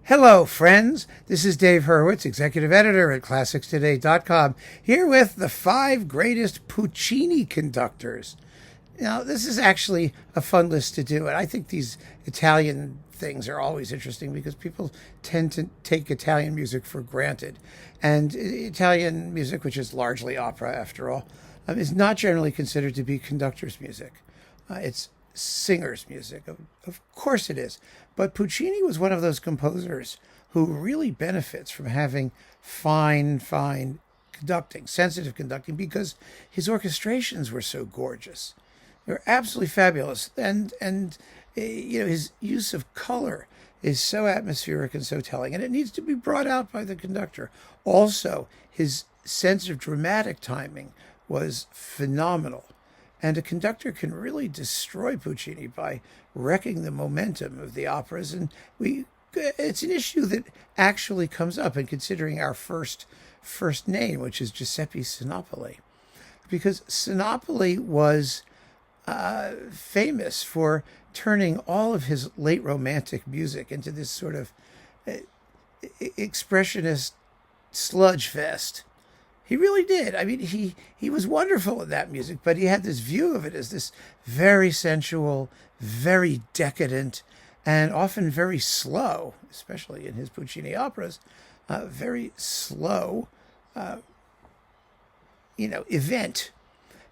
Hello, friends. This is Dave Hurwitz, executive editor at ClassicsToday.com, here with the 5 greatest Puccini conductors. Now, this is actually a fun list to do, and I think these Italian things are always interesting because people tend to take Italian music for granted. And Italian music, which is largely opera after all, is not generally considered to be conductors' music. It's singers' music. Of course it is. But Puccini was one of those composers who really benefits from having fine conducting, sensitive conducting, because his orchestrations were so gorgeous. They were absolutely fabulous. And his use of color is so atmospheric and so telling, and it needs to be brought out by the conductor. Also, his sense of dramatic timing was phenomenal. And a conductor can really destroy Puccini by wrecking the momentum of the operas. And it's an issue that actually comes up in considering our first name, which is Giuseppe Sinopoli. Because Sinopoli was famous for turning all of his late romantic music into this sort of expressionist sludge fest. He really did. I mean, he was wonderful in that music, but he had this view of it as this very sensual, very decadent, and often very slow, especially in his Puccini operas, very slow, event.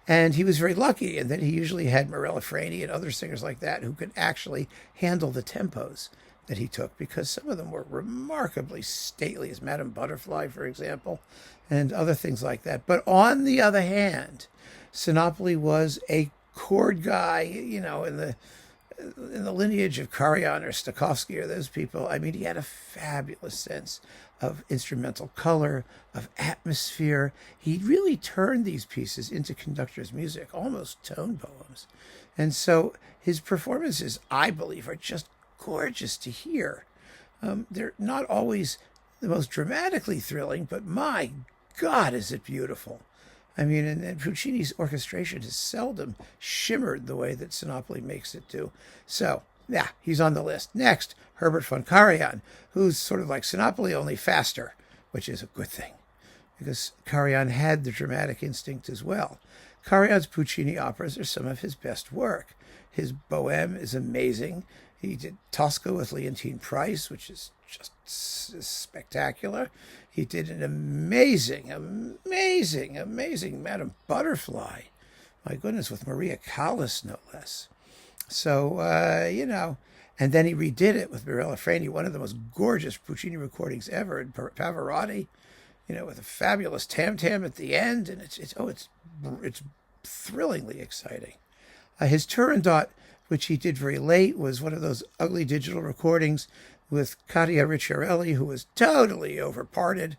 And he was very lucky in that he usually had Mirella Freni and other singers like that who could actually handle the tempos that he took, because some of them were remarkably stately, as Madame Butterfly, for example, and other things like that. But on the other hand, Sinopoli was a chord guy, in the lineage of Karajan or Stokowski or those people. I mean, he had a fabulous sense of instrumental color, of atmosphere. He really turned these pieces into conductor's music, almost tone poems. And so his performances, I believe, are just gorgeous to hear. They're not always the most dramatically thrilling, but my God, is it beautiful. I mean, and Puccini's orchestration has seldom shimmered the way that Sinopoli makes it do. So, yeah, he's on the list. Next, Herbert von Karajan, who's sort of like Sinopoli, only faster, which is a good thing, because Karajan had the dramatic instinct as well. Karajan's Puccini operas are some of his best work. His Bohème is amazing. He did Tosca with Leontyne Price, which is just spectacular. He did an amazing Madame Butterfly. My goodness, with Maria Callas, no less. So, and then he redid it with Mirella Freni, one of the most gorgeous Puccini recordings ever, in Pavarotti, with a fabulous tam-tam at the end. And it's thrillingly exciting. His Turandot, which he did very late, was one of those ugly digital recordings with Katia Ricciarelli, who was totally overparted,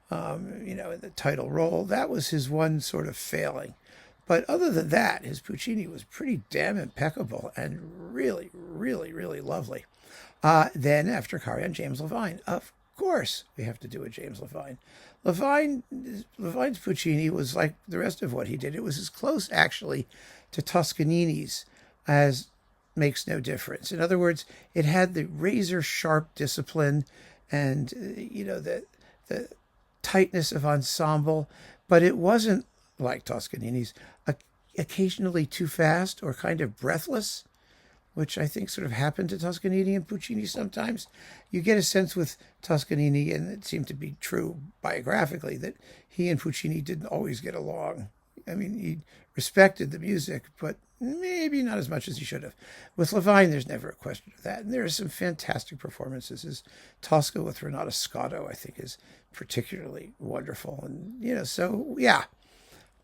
in the title role. That was his one sort of failing. But other than that, his Puccini was pretty damn impeccable and really, really, really lovely. Then after Karajan, James Levine. Of course, we have to do a James Levine. Levine's Puccini was like the rest of what he did. It was as close, actually, to Toscanini's as makes no difference. In other words, it had the razor-sharp discipline and, the tightness of ensemble, but it wasn't like Toscanini's, occasionally too fast or kind of breathless, which I think sort of happened to Toscanini and Puccini sometimes. You get a sense with Toscanini, and it seemed to be true biographically, that he and Puccini didn't always get along. I mean, he respected the music, but maybe not as much as he should have. With Levine, there's never a question of that. And there are some fantastic performances. His Tosca with Renata Scotto, I think, is particularly wonderful. And, so, yeah,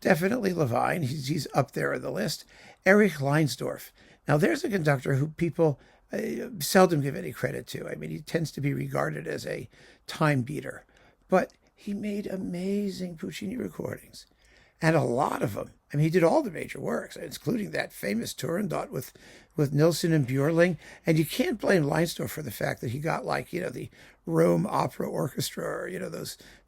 definitely Levine. He's up there on the list. Erich Leinsdorf. Now, there's a conductor who people seldom give any credit to. I mean, he tends to be regarded as a time beater. But he made amazing Puccini recordings. And a lot of them. I mean, he did all the major works, including that famous Turandot with Nilsson and Björling. And you can't blame Leinsdorf for the fact that he got the Rome Opera Orchestra, or,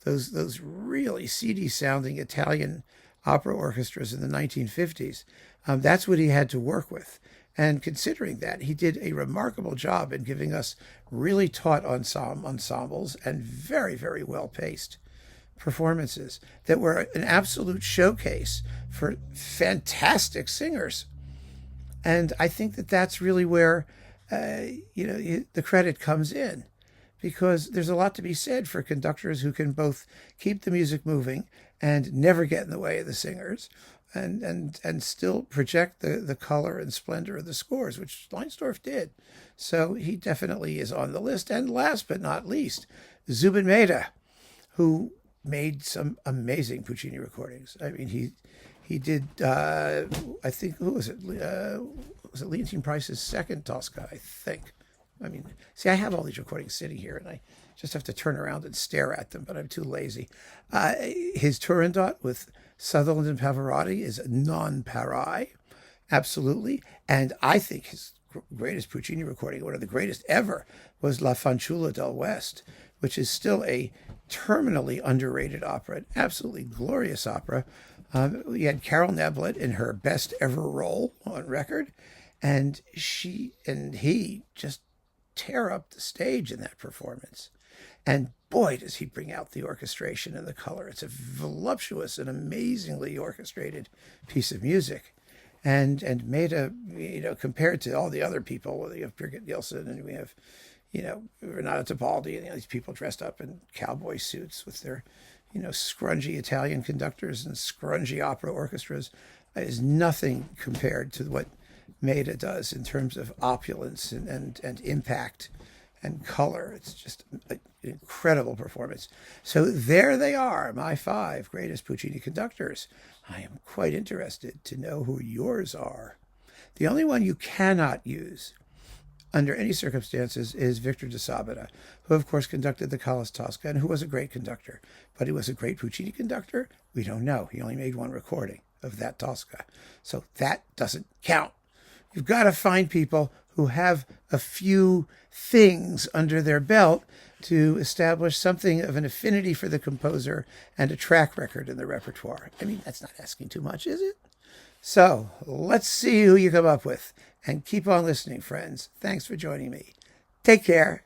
those really seedy sounding Italian opera orchestras in the 1950s. That's what he had to work with. And considering that, he did a remarkable job in giving us really taut ensembles and very, very well-paced performances that were an absolute showcase for fantastic singers. And I think that that's really where, the credit comes in, because there's a lot to be said for conductors who can both keep the music moving and never get in the way of the singers, and still project the color and splendor of the scores, which Leinsdorf did. So he definitely is on the list. And last but not least, Zubin Mehta, who made some amazing Puccini recordings. I mean, he did, I think, who was it? Was it Leontyne Price's second Tosca, I think. I mean, see, I have all these recordings sitting here, and I just have to turn around and stare at them, but I'm too lazy. His Turandot with Sutherland and Pavarotti is non-pareil, absolutely. And I think his greatest Puccini recording, one of the greatest ever, was La Fanciulla del West, which is still a terminally underrated opera, an absolutely glorious opera. We had Carol Neblett in her best ever role on record, and she and he just tear up the stage in that performance. And boy, does he bring out the orchestration and the color. It's a voluptuous and amazingly orchestrated piece of music. And Mehta, compared to all the other people, we have Birgit Nilsson and we have, Renata Tebaldi and these people dressed up in cowboy suits with their, scrungy Italian conductors and scrungy opera orchestras, is nothing compared to what Mehta does in terms of opulence and impact and color. It's just an incredible performance. So there they are, my 5 greatest Puccini conductors. I am quite interested to know who yours are. The only one you cannot use under any circumstances is Victor de Sabata, who of course conducted the Callas Tosca and who was a great conductor. But he was a great Puccini conductor? We don't know. He only made one recording of that Tosca. So that doesn't count. You've got to find people who have a few things under their belt to establish something of an affinity for the composer and a track record in the repertoire. I mean, that's not asking too much, is it? So let's see who you come up with. And keep on listening, friends. Thanks for joining me. Take care.